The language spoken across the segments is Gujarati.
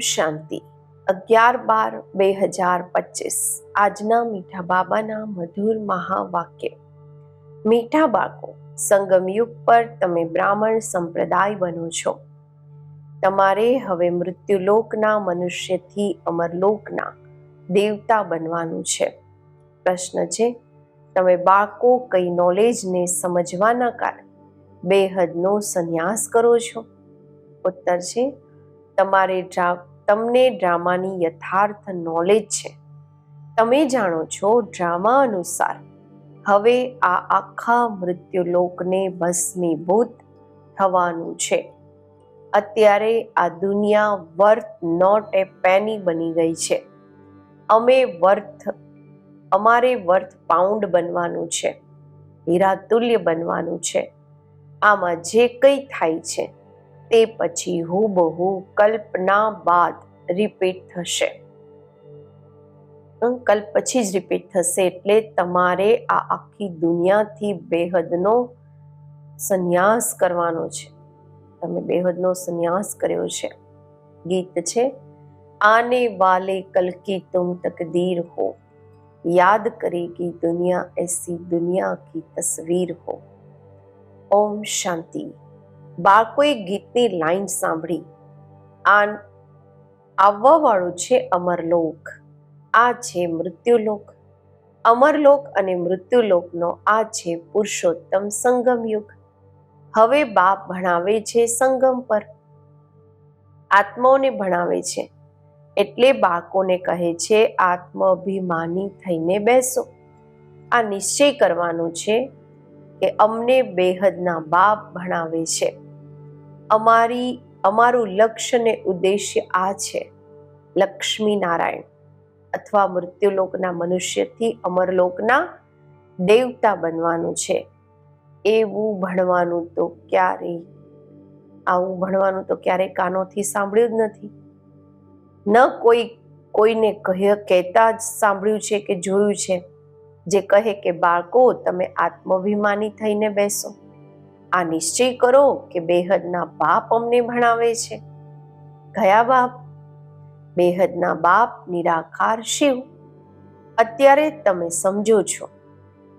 શાંતિ 11/12/2025 આજના મીઠા બાબાના મધુર મહાવાક્ય. મીઠા બાળકો, સંગમયુગ પર તમે બ્રાહ્મણ સંપ્રદાય બનો છો. તમારે હવે મૃત્યુલોકના મનુષ્યથી અમરલોકના દેવતા બનવાનું છે. પ્રશ્ન છે, તમે બાળકો કઈ નોલેજને સમજવાના કારણે બેહદનો સંન્યાસ કરો છો? ઉત્તર છે, તમને ડ્રામાની યથાર્થ નોલેજ છે. તમે જાણો છો ડ્રામા અનુસાર હવે આ આખા મૃત્યુલોકને ભસ્મીભૂત થવાનું છે. અત્યારે આ દુનિયા વર્થ નોટ એ પેની બની ગઈ છે. અમારે વર્થ પાઉન્ડ બનવાનું છે, હીરા તુલ્ય બનવાનું છે. આમાં જે કંઈ થાય છે તે પછી હુબહુ કલ્પના બાદ રિપીટ થશે. કલ્પ પછી જ રિપીટ થશે. એટલે તમારે આ આખી દુનિયાથી બેહદનો સંન્યાસ કરવાનો છે. તમે બેહદનો સંન્યાસ કર્યો છે. ગીત છે, આને વાલે કલ કી તુમ તકદીર હો, યાદ કરેગી દુનિયા એસી દુનિયા કી તસવીર હો. ઓમ શાંતિ. બાળકોએ ગીતની લાઈન સાંભળી. આવવા વાળું છે અમરલોક, આ છે મૃત્યુલોક. અમરલોક અને મૃત્યુલોકનો આ છે પુરુષોત્તમ સંગમ યુગ. હવે બાપ ભણાવે છે સંગમ પર, આત્માઓને ભણાવે છે. એટલે બાળકોને કહે છે આત્માભિમાની થઈને બેસો. આ નિશ્ચય કરવાનો છે કે અમને બેહદના બાપ ભણાવે છે. અમારું લક્ષ્ય ને ઉદ્દેશ્ય આ છે, લક્ષ્મી નારાયણ અથવા મૃત્યુલોકના મનુષ્યથી અમરલોકના દેવતા બનવાનું છે. આવું ભણવાનું તો ક્યારે કાનોથી સાંભળ્યું જ નથી. ન કોઈને કહેતા જ સાંભળ્યું છે કે જોયું છે જે કહે કે બાળકો તમે આત્માભિમાની થઈને બેસો. આ નિશ્ચય કરો કે બેહદના બાપ અમને ભણાવે છે. કયા બાપ? બેહદના બાપ નિરાકાર શિવ. અત્યારે તમે સમજો છો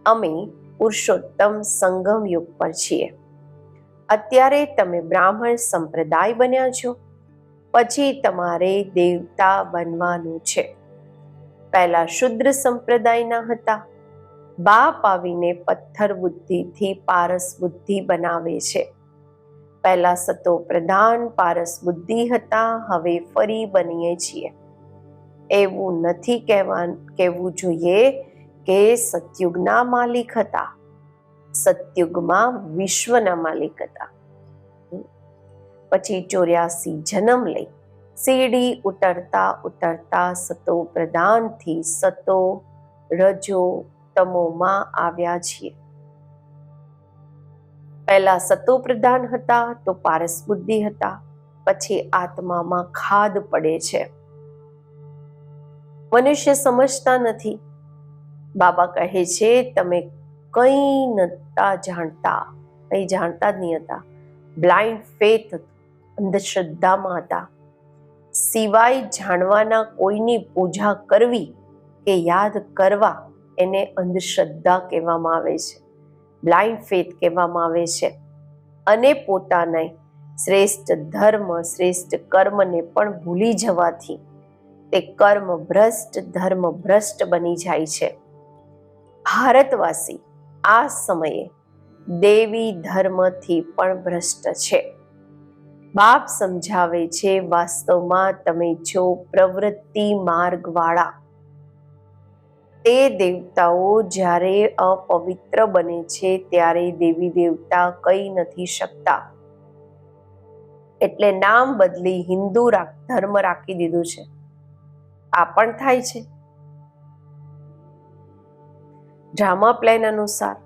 અમે પુરુષોત્તમ સંગમ યુગ પર છીએ. અત્યારે તમે બ્રાહ્મણ સંપ્રદાય બન્યા છો. પછી તમારે દેવતા બનવાનું છે. પહેલા શુદ્ર સંપ્રદાયના હતા. બાપ આવીને પથ્થર બુદ્ધિથી પારસ બુદ્ધિ બનાવે છે. પહેલા સતો પ્રધાન પારસ બુદ્ધિ હતા, હવે ફરી બનીએ છીએ. એવું નથી કહેવું જોઈએ કે સતયુગના માલિક હતા. સતયુગમાં વિશ્વના માલિક હતા. પછી 84 જન્મ લઈ સીડી ઉતરતા સતો પ્રધાનથી સતો રજો તમોમાં આવ્યા છીએ. પહેલા સતો પ્રધાન હતા તો પારસ બુદ્ધિ હતા. પછી આત્મામાં ખાદ પડે છે. મનુષ્ય સમજતા નથી. બાબા કહે છે તમે કંઈ જાણતા જ નહીં હતા. બ્લાઇન્ડ ફેથ, અંધશ્રદ્ધામાં હતા. સિવાય જાણવાના કોઈની પૂજા કરવી કે યાદ કરવા એને અંધશ્રદ્ધા કહેવામાં આવે છે, બ્લાઇન્ડ ફેથ કહેવામાં આવે છે. અને પોતાના શ્રેષ્ઠ ધર્મ શ્રેષ્ઠ કર્મને પણ ભૂલી જવાથી તે કર્મ ભ્રષ્ટ ધર્મ ભ્રષ્ટ બની જાય છે. ભારતવાસી આ સમયે દેવી ધર્મથી પણ ભ્રષ્ટ છે. બાપ સમજાવે છે વાસ્તવમાં તમે જો પ્રવૃત્તિ માર્ગવાળા. તે દેવતાઓ જ્યારે અપવિત્ર બને છે ત્યારે દેવી દેવતા કંઈ નથી શકતા. એટલે નામ બદલી હિન્દુ ધર્મ રાખી દીધું છે. આ પણ થાય છે. ડ્રામા પ્લાન અનુસાર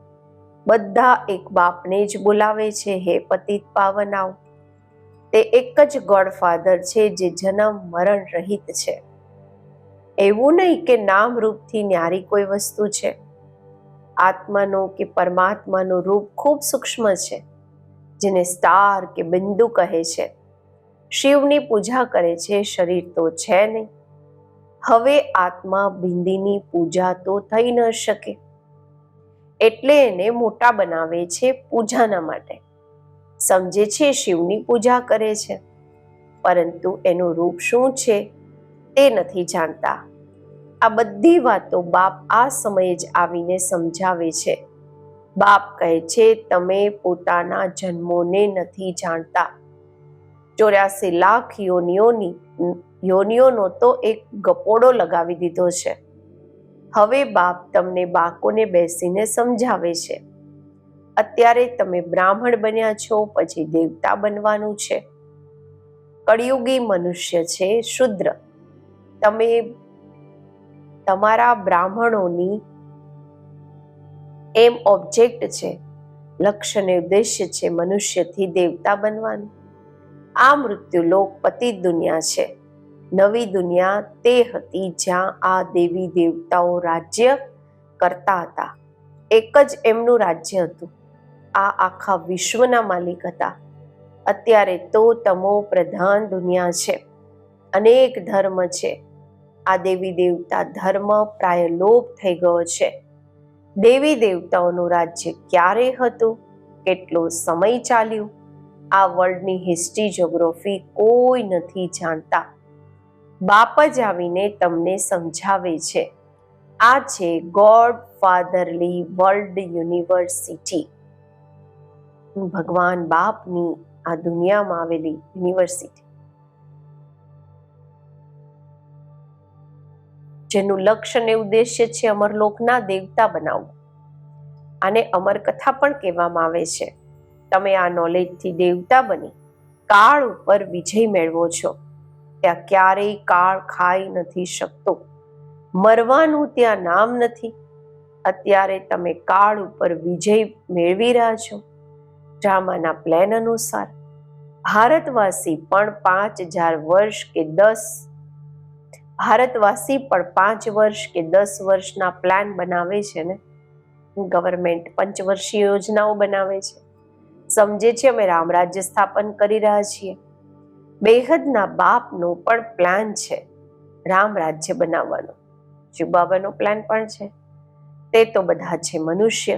બધા એક બાપને જ બોલાવે છે, હે પતિત પાવન આવ. તે એક જ ગોડફાધર છે જે જન્મ મરણ રહિત છે. એવું નહીં કે નામ રૂપથી ન્યારી કોઈ વસ્તુ છે. આત્માનું કે પરમાત્માનું રૂપ ખૂબ સૂક્ષ્મ છે, જેને સ્ટાર કે બિંદુ કહે છે. શિવની પૂજા કરે છે, શરીર તો છે નહીં. હવે આત્મા બિંદીની પૂજા તો થઈ ન શકે, એટલે એને મોટા બનાવે છે પૂજાના માટે. સમજે છે શિવની પૂજા કરે છે, પરંતુ એનું રૂપ શું છે તે નથી જાણતા. આ બધી વાતો બાપ આ સમયે જ આવીને સમજાવે છે. બાપ કહે છે, તમે પોતાના જન્મોને નથી જાણતા. 84 લાખ યોનિઓનો તો એક ગપોડો લગાવી દીધો છે. હવે બાપ તમને બાળકોને બેસીને સમજાવે છે. અત્યારે તમે બ્રાહ્મણ બન્યા છો, પછી દેવતા બનવાનું છે. કળિયુગી મનુષ્ય છે શુદ્ર. તમે તમારા બ્રાહ્મણોની એમ ઓબ્જેક્ટ છે, લક્ષ્ય ને ઉદ્દેશ્ય છે મનુષ્યથી દેવતા બનવાનું. આ મૃત્યુલોક પતિત દુનિયા છે. નવી દુનિયા તે હતી જ્યાં આ દેવી દેવતાઓ રાજ્ય કરતા હતા. એક જ એમનું રાજ્ય હતું. આ આખા વિશ્વના માલિક હતા. અત્યારે તો તમો પ્રધાન દુનિયા છે. અનેક ધર્મ છે. આ દેવી દેવતા ધર્મ પ્રાય લોપ થઈ ગયો છે. દેવી દેવતાઓનું રાજ્ય ક્યારે હતું, કેટલો સમય ચાલ્યું, આ વર્લ્ડની હિસ્ટ્રી જ્યોગ્રાફી કોઈ નથી જાણતા. બાપ જ આવીને તમને સમજાવે છે. આ છે ગોડ ફાધરલી વર્લ્ડ યુનિવર્સિટી. ભગવાન બાપની આ દુનિયામાં આવેલી યુનિવર્સિટી, જેનું લક્ષ્ય ને ઉદ્દેશ્ય છે અમરલોકના દેવતા બનાવવું. આને અમરકથા પણ કહેવામાં આવે છે. તમે આ નોલેજથી દેવતા બની કાળ ઉપર વિજય મેળવો છો. ત્યાં ક્યારેય કાળ ખાઈ નથી શકતો. મરવાનું ત્યાં નામ નથી. અત્યારે તમે કાળ ઉપર વિજય મેળવી રહ્યા છો. ડ્રામાના પ્લાન અનુસાર ભારતવાસી પણ 5000 વર્ષ કે 10 વર્ષના પ્લાન બનાવે છે ને. ગવર્મેન્ટ પંચવર્ષીય યોજનાઓ બનાવે છે. સમજે છે અમે રામ રાજ્ય સ્થાપન કરી રહ્યા છીએ. બેહદના બાપનો પણ પ્લાન છે રામ રાજ્ય બનાવવાનો. શિવ બાબાનો પ્લાન પણ છે. તે તો બધા છે મનુષ્ય.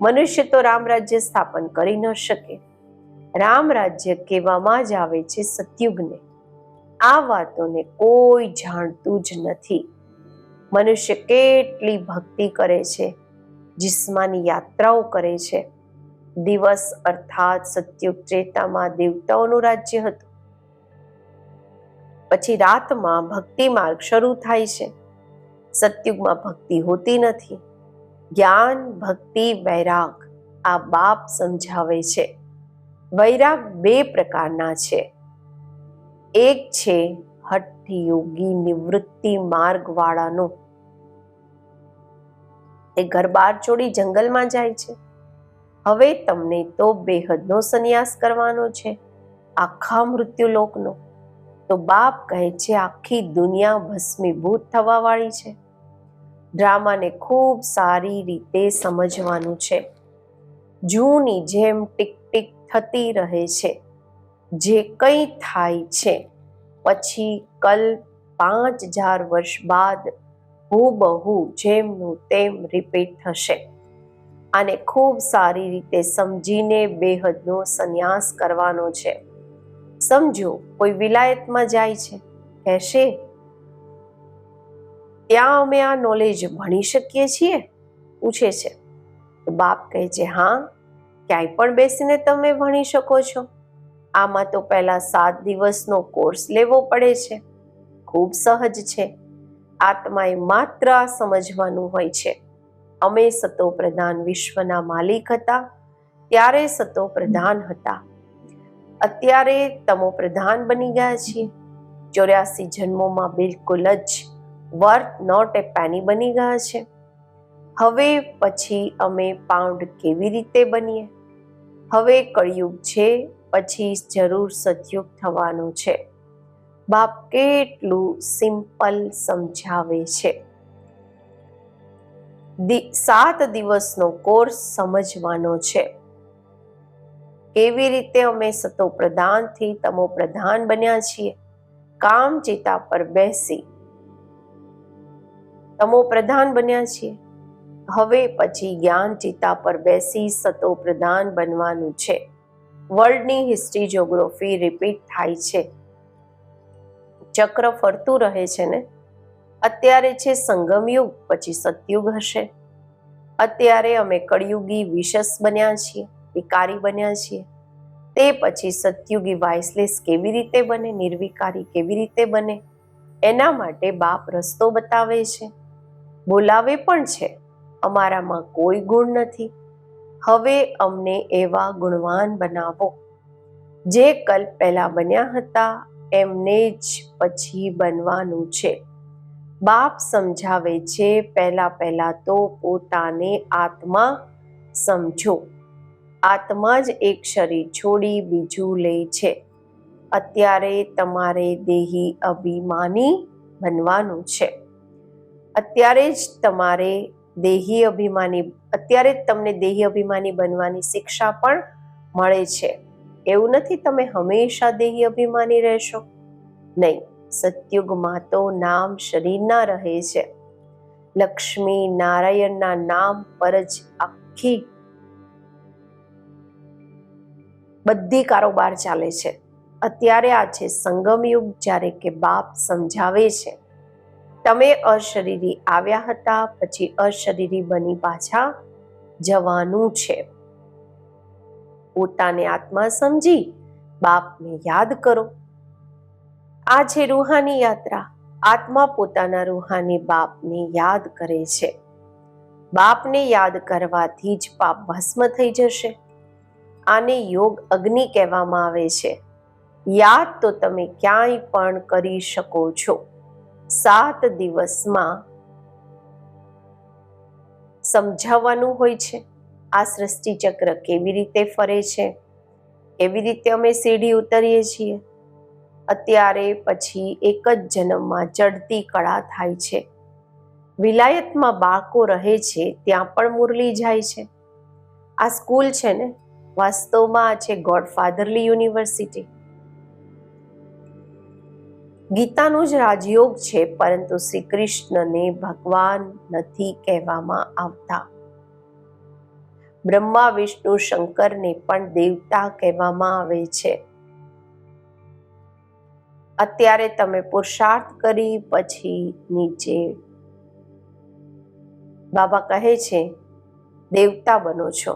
મનુષ્ય તો રામ રાજ્ય સ્થાપન કરી ન શકે. રામ રાજ્ય કહેવામાં જ આવે છે સતયુગને. આ વાતોને કોઈ જાણતું જ નથી. મનુષ્ય કેટલી ભક્તિ કરે છે, જિસ્માની યાત્રાઓ કરે છે. દિવસ અર્થાત સતયુગ ત્રેતામાં દેવતાઓનું રાજ્ય હતું. પછી રાતમાં ભક્તિ માર્ગ શરૂ થાય છે. સતયુગમાં ભક્તિ હોતી નથી. જ્ઞાન, ભક્તિ, વૈરાગ આ બાપ સમજાવે છે. વૈરાગ 2 પ્રકારના છે. એક છે હઠ યોગી નિવૃત્તિ માર્ગ વાળાનો. એ ઘર બહાર છોડી જંગલમાં જાય છે. હવે તમને તો બેહદનો સંન્યાસ કરવાનો છે, આખા મૃત્યુલોકનો. તો બાપ કહે છે આખી દુનિયા ભસ્મીભૂત થવા વાળી છે. ડ્રામાને ખૂબ સારી રીતે સમજવાનું છે. જૂની જેમ ટીક ટીક થતી રહે છે. જે કંઈ થાય છે પછી કલ્પ 5000 વર્ષ બાદ હૂબહુ જેમનું તેમ રિપીટ થશે. આને ખૂબ સારી રીતે સમજીને બેહદનો સંન્યાસ કરવાનો છે. સમજો કોઈ વિલાયતમાં જાય છે, કહેશે ત્યાં અમે આ નોલેજ ભણી શકીએ છીએ, પૂછે છે. તો બાપ કહે છે હા, ક્યાંય પણ બેસીને તમે ભણી શકો છો. આમાં તો પહેલા 7 દિવસનો કોર્સ લેવો પડે છે. ખૂબ સહજ છે. આત્માએ માત્ર આ સમજવાનું હોય છે. અમે સતો પ્રધાન વિશ્વના માલિક હતા ત્યારે સતો પ્રધાન હતા. અત્યારે તમો પ્રધાન બની ગયા છીએ. 84 જન્મોમાં બિલકુલ જ વર્થ નોટ એ પેની બની ગયા છે. હવે પછી અમે પાઉન્ડ કેવી રીતે બનીએ? હવે કળિયુગ છે, પછી જરૂર સતયુગ થવાનું છે. બાપ કેટલું સિમ્પલ સમજાવે છે. 7 દિવસનો કોર્સ સમજવાનો છે. કેવી રીતે અમે સતો પ્રધાનથી તમો પ્રધાન બન્યા છીએ, કામ ચિતા પર બેસી તમો પ્રધાન બન્યા છીએ. હવે પછી જ્ઞાન ચિતા પર બેસી સતો પ્રધાન બનવાનું છે. વર્લ્ડની હિસ્ટ્રી જ્યોગ્રાફી રિપીટ થાય છે, ચક્ર ફરતું રહે છે ને. અત્યારે છે સંગમ યુગ, પછી સતયુગ હશે. અત્યારે અમે કળિયુગી વિશસ બન્યા છીએ, વિકારી બન્યા છીએ. તે પછી સતયુગી વાઇસલેસ કેવી રીતે બને, નિર્વિકારી કેવી રીતે બને, એના માટે બાપ રસ્તો બતાવે છે, બોલાવે પણ છે. અમારામાં કોઈ ગુણ નથી. હવે અમને એવા ગુણવાન બનાવો જે કલ્પ પહેલા બન્યા હતા એમને જ પછી બનવાનું છે. બાપ સમજાવે છે, પહેલા તો પોતાને આત્મા સમજો. આત્મા જ એક શરીર છોડી બીજું લે છે. અત્યારે તમારે દેહી અભિમાની બનવાનું છે. અત્યારે તમને દેહી અભિમાની બનવાની શિક્ષા પણ મળે છે. એવું નથી તમે હંમેશા દેહી અભિમાની રહેશો, નહીં. સતયુગમાં તો નામ શરીરના રહે છે. લક્ષ્મી નારાયણના નામ પર જ આખી બધી કારોબાર ચાલે છે. અત્યારે આ છે સંગમ યુગ, જ્યારે કે બાપ સમજાવે છે તમે અશરીરી આવ્યા હતા, પછી અશરીરી બની પાછા જવાનું છે. પોતાને આત્મા સમજી બાપને યાદ કરો. આ છે રૂહાની યાત્રા. આત્મા પોતાના રૂહાની બાપને યાદ કરે છે. બાપને યાદ કરવાથી જ પાપ ભસ્મ થઈ જશે. આને યોગ અગ્નિ કહેવામાં આવે છે. યાદ તો તમે ક્યાંય પણ કરી શકો છો. 7 દિવસમાં સમજાવવાનું હોય છે આ સૃષ્ટિ ચક્ર કેવી રીતે ફરે છે, કેવી રીતે અમે સીડી ઉતરીએ છીએ. અત્યારે પછી એક જ જન્મમાં ચડતી કળા થાય છે. વિલાયતમાં બાળકો રહે છે, ત્યાં પણ મુરલી જાય છે. આ સ્કૂલ છે ને, વાસ્તવમાં આ છે ગોડફાધરલી યુનિવર્સિટી. ગીતાનું જ રાજયોગ છે, પરંતુ શ્રી કૃષ્ણને ભગવાન નથી કહેવામાં આવતા. બ્રહ્મા વિષ્ણુ શંકરને પણ દેવતા કહેવામાં આવે છે. અત્યારે તમે પુરુષાર્થ કરી પછી નીચે બાબા કહે છે દેવતા બનો છો.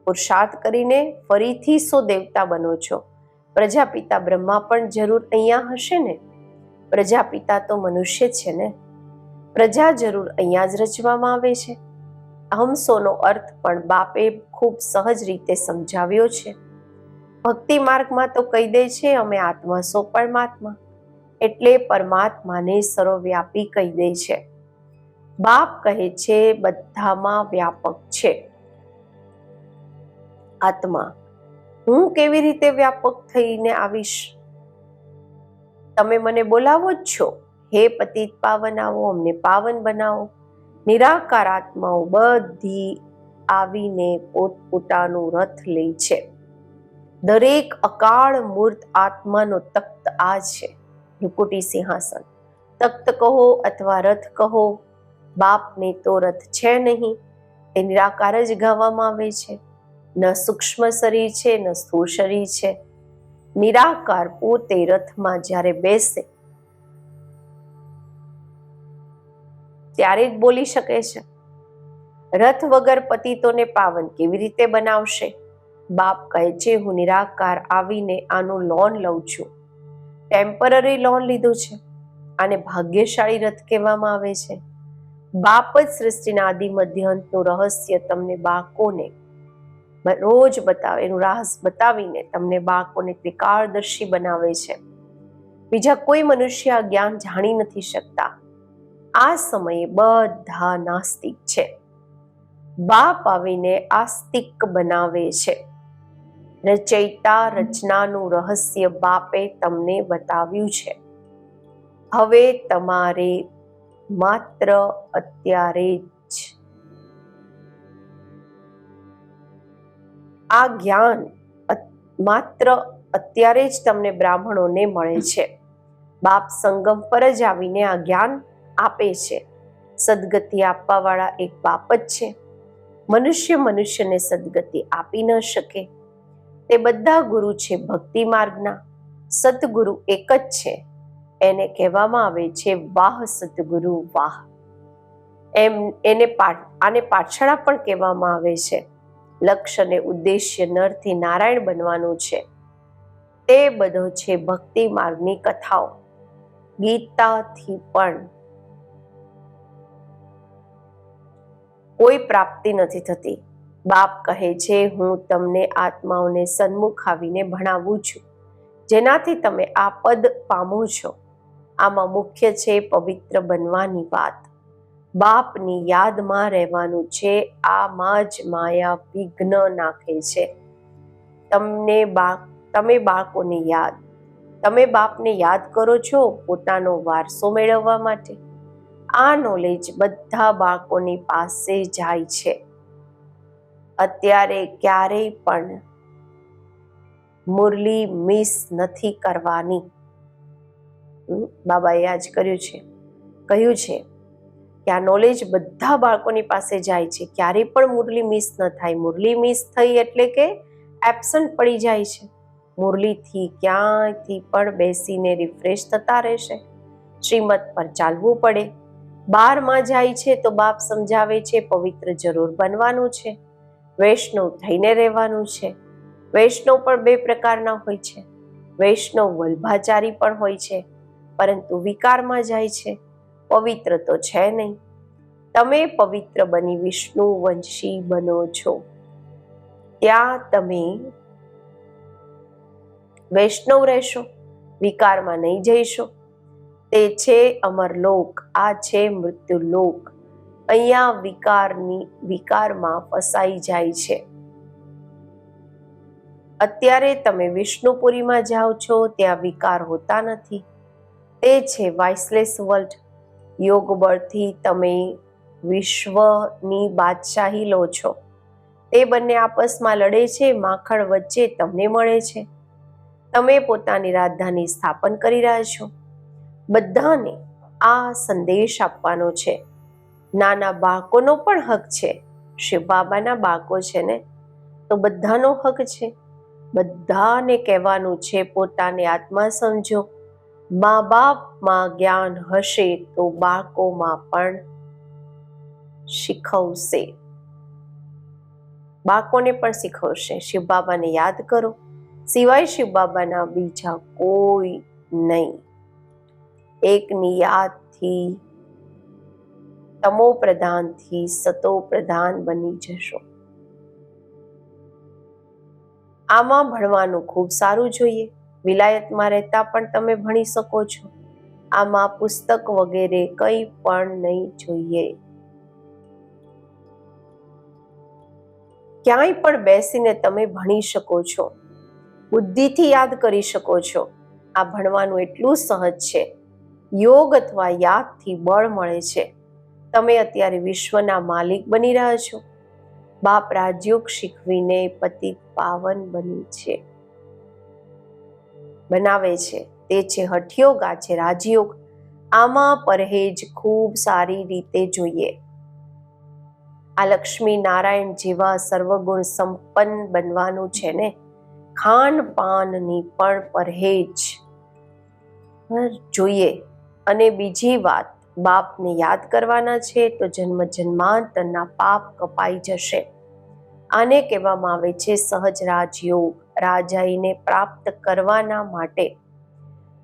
પુરુષાર્થ કરીને ફરીથી દેવતા બનો છો. પ્રજાપિતા બ્રહ્મા પણ જરૂર અહીંયા હશે ને. પ્રજાપિતા તો મનુષ્ય છે ને. પ્રજા જરૂર અહીંયા જ રચવામાં આવે છે. અહમસોનો અર્થ પણ બાપે ખૂબ સહજ રીતે સમજાવ્યો છે. ભક્તિ માર્ગમાં તો કહી દે છે અમે આત્મા સો પરમાત્મા, એટલે પરમાત્માને સર્વવ્યાપી કહી દે છે. બાપ કહે છે બધામાં વ્યાપક છે આત્મા. હું કેવી રીતે વ્યાપક થઈને આવીશ? તમે મને બોલાવો જ છો, હે પતિત પાવન આવો, અમને પાવન બનાવો. નિરાકાર આત્માઓ બધી આવીને પોતપોતાનું રથ લે છે. દરેક અકાળ મૂર્ત આત્માનો તખ્ત આ છે, ભૃકુટી સિંહાસન. તખ્ત કહો અથવા રથ કહો, બાપને તો રથ છે નહીં. તે નિરાકાર જ ગાવામાં આવે છે. ન સૂક્ષ્મ શરીર છે, ન સ્થૂળ શરીર છે. નિરાકાર પોતે રથમાં જ્યારે બેસે ત્યારે જ બોલી શકે છે. રથ વગર પતિતોને પાવન કેવી રીતે બનાવશે? બાપ કહે છે હું નિરાકાર આવીને આનું લોન લઉં છું. ટેમ્પરરી લોન લીધું છે. આને ભાગ્યશાળી રથ કહેવામાં આવે છે. બાપ જ સૃષ્ટિના આદિ મધ્ય અંતનું રહસ્ય તમને બાળકોને રોજ બતાવે, એનું રાસ બતાવીને તમને બાળકોને ત્રિકાળદર્શી બનાવે છે. બીજા કોઈ મનુષ્ય આ જ્ઞાન જાણી નથી શકતા. આ સમયે બધા નાસ્તિક છે. બાપ આવીને આસ્તિક બનાવે છે. રચયિતા રચનાનું રહસ્ય બાપે તમને બતાવ્યું છે. હવે તમારે માત્ર અત્યારે જ આ જ્ઞાન માત્ર અત્યારે જ તમને બ્રાહ્મણોને મળે છે. બાપ સંગમ પર જ આવીને આ જ્ઞાન આપે છે. સદગતિ આપવા વાળા એક બાપ જ છે. મનુષ્યને સદગતિ આપી ન શકે. તે બધા ગુરુ છે ભક્તિ માર્ગના. સતગુરુ એક જ છે. એને કહેવામાં આવે છે વાહ સતગુરુ વાહ. આને પાછળ પણ કહેવામાં આવે છે. લક્ષ્ય અને ઉદ્દેશ્ય નરથી નારાયણ બનવાનું છે. તે બધો છે ભક્તિ માર્ગની કથાઓ. ગીતાથી પણ કોઈ પ્રાપ્તિ નથી થતી. બાપ કહે છે હું તમને આત્માઓને સન્મુખ આવીને ભણાવું છું, જેનાથી તમે આ પદ પામો છો. આમાં મુખ્ય છે પવિત્ર બનવાની વાત. બાપની યાદમાં રહેવાનું છે. આમાં જ માયા વિઘ્ન નાખે છે. તમે બાપને યાદ કરો છો પોતાનો વારસો મેળવવા માટે. આ નોલેજ બધા બાળકોની પાસે જાય છે. અત્યારે ક્યારેય પણ મુરલી મિસ નથી કરવાની. બાબાએ આજ કહ્યું છે કે આ નોલેજ બધા બાળકોની પાસે જાય છે. ક્યારેય પણ મુરલી મિસ ન થાય. મુરલી મિસ થઈ એટલે કે એબ્સન્ટ પડી જાય છે. મુરલીથી ક્યાંયથી પણ બેસીને રિફ્રેશ થતા રહેશે. શ્રીમત પર ચાલવું પડે. 12માં જાય છે તો બાપ સમજાવે છે પવિત્ર જરૂર બનવાનું છે. વૈષ્ણવ થઈને રહેવાનું છે. વૈષ્ણવ પણ 2 પ્રકારના હોય છે. વૈષ્ણવ વલ્ભાચારી પણ હોય છે, પરંતુ વિકારમાં જાય છે. પવિત્ર તો છે નહીં. તમે પવિત્ર બની વિષ્ણુ વંશી બનો છો. ત્યાં તમે વૈષ્ણવ રહેશો, વિકારમાં નહીં જઈશો. તે છે અમરલોક, આ છે મૃત્યુલોક. અહીંયા વિકારમાં ફસાઈ જાય છે. અત્યારે તમે વિષ્ણુપુરીમાં જાઓ છો, ત્યાં વિકાર હોતા નથી. તે છે વાઇસલેસ વર્લ્ડ. યોગ બળથી તમે વિશ્વની બાદશાહી લો છો. તે બંને આપસમાં લડે છે. માખણ વચ્ચે તમને મળે છે. તમે પોતાની રાજધાની સ્થાપન કરી રહ્યા છો. બધાને આ સંદેશ આપવાનો છે. નાના બાળકોનો પણ હક છે. શિવ બાબાના બાળકો છે ને, તો બધાનો હક છે. બધાને કહેવાનું છે પોતાને આત્મા સમજો. મા બાપમાં જ્ઞાન હશે તો બાળકોમાં પણ શીખવશે. બાળકોને પણ શીખવશે. શિવ બાબાને યાદ કરો, સિવાય શિવ બાબાના બીજા કોઈ નહીં. એકની યાદથી તમો પ્રધાનથી સતો પ્રધાન બની જશો. આમાં ભણવાનું ખૂબ સારું જોઈએ. વિલાયતમાં રહેતા પણ તમે ભણી શકો છો. આમાં પુસ્તક વગેરે કંઈ પણ નહીં જોઈએ. ક્યાંય પણ બેસીને તમે ભણી શકો છો. બુદ્ધિથી યાદ કરી શકો છો. આ ભણવાનું એટલું સહજ છે. યોગ અથવા યાદથી બળ મળે છે. તમે અત્યારે વિશ્વના માલિક બની રહ્યા છો. બાપ રાજયોગ શીખવીને પતિત પાવન બનાવે છે. તે છે હઠયોગ, આ છે રાજયોગ. આમાં પરહેજ ખૂબ સારી રીતે જોઈએ. આ લક્ષ્મી નારાયણ જેવા સર્વગુણ સંપન્ન બનવાનું છે ને. ખાન પાનની પણ પરહેજ જોઈએ. અને બીજી વાત, બાપને યાદ કરવાના છે તો જન્મ જન્માંતરના પાપ કપાઈ જશે. આને કહેવામાં આવે છે સહજ રાજયોગ. રાજાઈને પ્રાપ્ત કરવાના માટે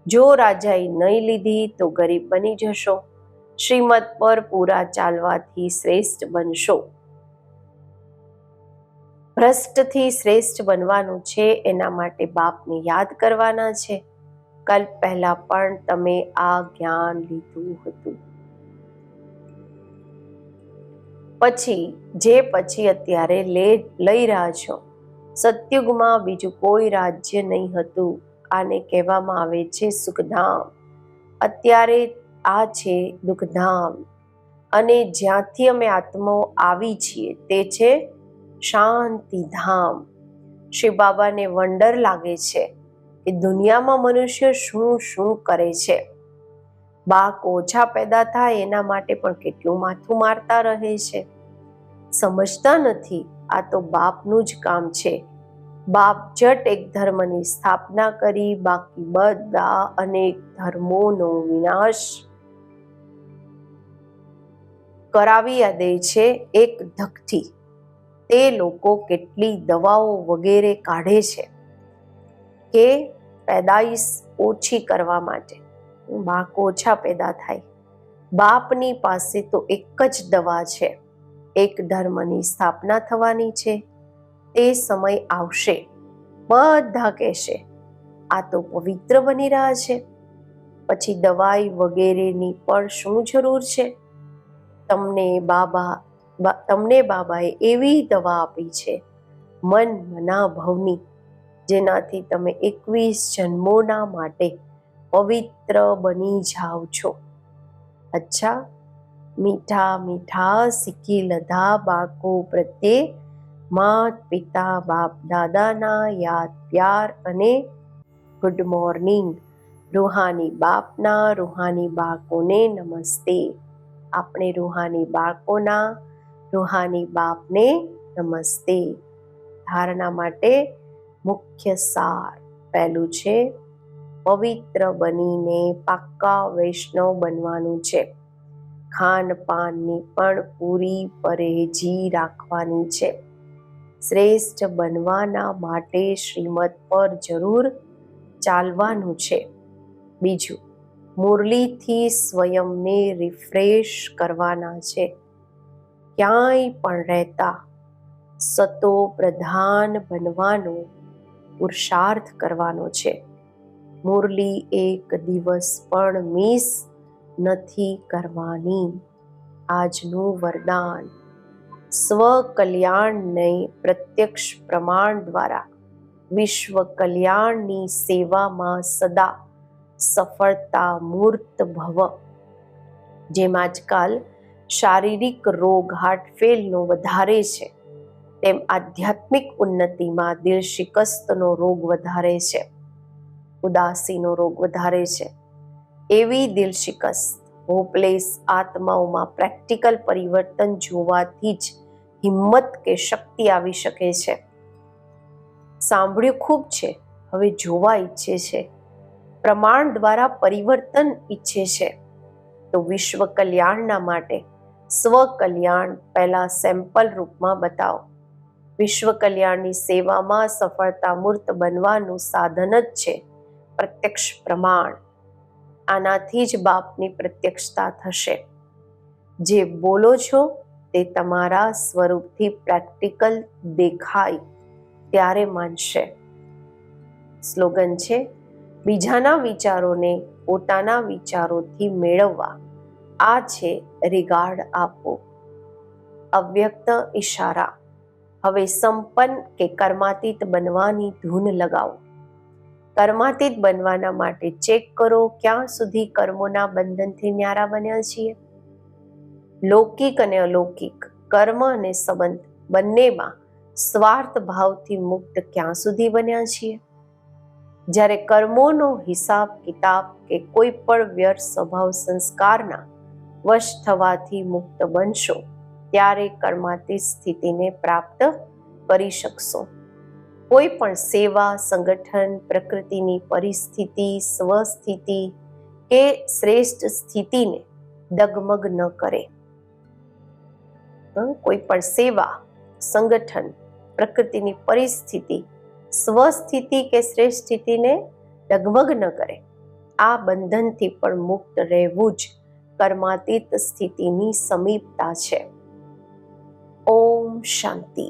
જો રાજાઈ નહીં લીધી તો ગરીબ બની જશો. શ્રીમત પર પૂરા ચાલવાથી શ્રેષ્ઠ બનશો. ભ્રષ્ટથી શ્રેષ્ઠ બનવાનું છે. એના માટે બાપને યાદ કરવાના છે. કલ્પ પહેલા પણ તમે આ જ્ઞાન લીધું હતું. પછી અત્યારે લઈ રહ્યા છો. સતયુગમાં બીજું કોઈ રાજ્ય નહીં હતું. આને કહેવામાં આવે છે સુખધામ. અત્યારે આ છે દુઃખધામ. અને જ્યાંથી અમે આત્માઓ આવી છીએ તે છે શાંતિધામ. શ્રી બાબાને વંડર લાગે છે કે દુનિયામાં મનુષ્ય શું શું કરે છે. બાળક ઓછા પેદા થાય એના માટે પણ કેટલું માથું મારતા રહે છે. સમજતા નથી આ તો બાપનું જ કામ છે. બાપ જટ એક ધર્મની સ્થાપના કરી બાકી બધા અનેક ધર્મોનો વિનાશ કરાવી દે છે એક ધકથી. તે લોકો કેટલી દવાઓ વગેરે કાઢે છે કે પેદાઈશ ઓછી કરવા માટે, બાળકો ઓછા પેદા થાય. બાપની પાસે તો એક જ દવા છે, એક ધર્મની સ્થાપના થવાની છે. તે સમય આવશે, બધા કહેશે આ તો પવિત્ર બની રહ્યા છે, પછી દવાઈ વગેરેની પણ શું જરૂર છે? તમને બાબાએ એવી દવા આપી છે મન મના ભવની, જેનાથી તમે 21 જન્મોના માટે પવિત્ર બની જાઓ છો. અચ્છા, મીઠા મીઠા શીખી લીધા બાળકો પ્રત્યે માત પિતા બાપ દાદાના યાદ પ્યાર અને ગુડ મોર્નિંગ. રૂહાની બાપના રૂહાની બાળકોને નમસ્તે. આપણે રૂહાની બાળકોના રૂહાની બાપને નમસ્તે. ધારણા માટે મુખ્ય સાર પહેલું છે, પવિત્ર બનીને પાક્કા વૈષ્ણવ બનવાનું છે. ખાનપાનની પણ પૂરી પરેજી રાખવાની છે. શ્રેષ્ઠ બનવાના માટે શ્રીમત પર જરૂર ચાલવાનું છે. બીજું, મુરલીથી સ્વયંને રિફ્રેશ કરવાના છે. ક્યાંય પણ રહેતા સતો પ્રધાન બનવાનો પુરુષાર્થ કરવાનો છે. મુરલી એક દિવસ પણ મિસ નથી કરવાની. આજનું વરદાન, સ્વ કલ્યાણને પ્રત્યક્ષ પ્રમાણ દ્વારા વિશ્વ કલ્યાણની સેવામાં સદા સફળતા મૂર્ત ભવ. જેમ આજકાલ શારીરિક રોગ હાર્ટફેલનો વધારે છે, તેમ આધ્યાત્મિક ઉન્નતિમાં દિલ શિકસ્તનો રોગ વધારે છે, ઉદાસીનો રોગ વધારે છે. એવી દિલ શિકસ્ત હોપલેસ આત્માઓમાં પ્રેક્ટિકલ પરિવર્તન જોવાથી જ હિંમત કે શક્તિ આવી શકે છે. સાંભળ્યું ખૂબ છે, હવે જોવા ઈચ્છે છે, પ્રમાણ દ્વારા પરિવર્તન ઈચ્છે છે. તો વિશ્વ કલ્યાણના માટે સ્વ કલ્યાણ પહેલા સેમ્પલ રૂપમાં બતાવો. વિશ્વ કલ્યાણની સેવામાં સફળતા મૂર્ત બનવાનું સાધન જ છે પ્રત્યક્ષ પ્રમાણ. આનાથી જ બાપની પ્રત્યક્ષતા થશે. જે બોલો છો તે તમારા સ્વરૂપથી પ્રેક્ટિકલ દેખાય ત્યારે માનશે. સ્લોગન છે, બીજાના વિચારોને પોતાના વિચારોથી મેળવવા. આ છે રિગાર્ડ આપો. અવ્યક્ત ઈશારા. હવે સંપન્ન કે કર્માતીત બનવાની ધૂન લગાવો. કર્માતીત બનવાના માટે ચેક કરો ક્યાં સુધી કર્મોના બંધનથી ન્યારા બન્યા છીએ. લૌકિક અને અલૌકિક કર્મ અને સંબંધ બંનેમાં સ્વાર્થ ભાવથી મુક્ત ક્યાં સુધી બન્યા છીએ. જ્યારે કર્મોનો હિસાબ કિતાબ કે કોઈ પણ વ્યર્થ સ્વભાવ સંસ્કારના વશ થવાથી મુક્ત બનશો, ત્યારે કર્માતીત સ્થિતિને પ્રાપ્ત કરી શકશો. કોઈ પણ સેવા, સંગઠન, પ્રકૃતિની પરિસ્થિતિ, સ્વસ્થિતિ કે શ્રેષ્ઠ સ્થિતિને ડગમગ ન કરે. કોઈ પણ સેવા, સંગઠન, પ્રકૃતિની પરિસ્થિતિ, સ્વસ્થિતિ કે શ્રેષ્ઠ સ્થિતિને ડગમગ ન કરે. આ બંધનથી પણ મુક્ત રહેવું જ કર્માતીત સ્થિતિની સમીપતા છે. ઓમ શાંતિ.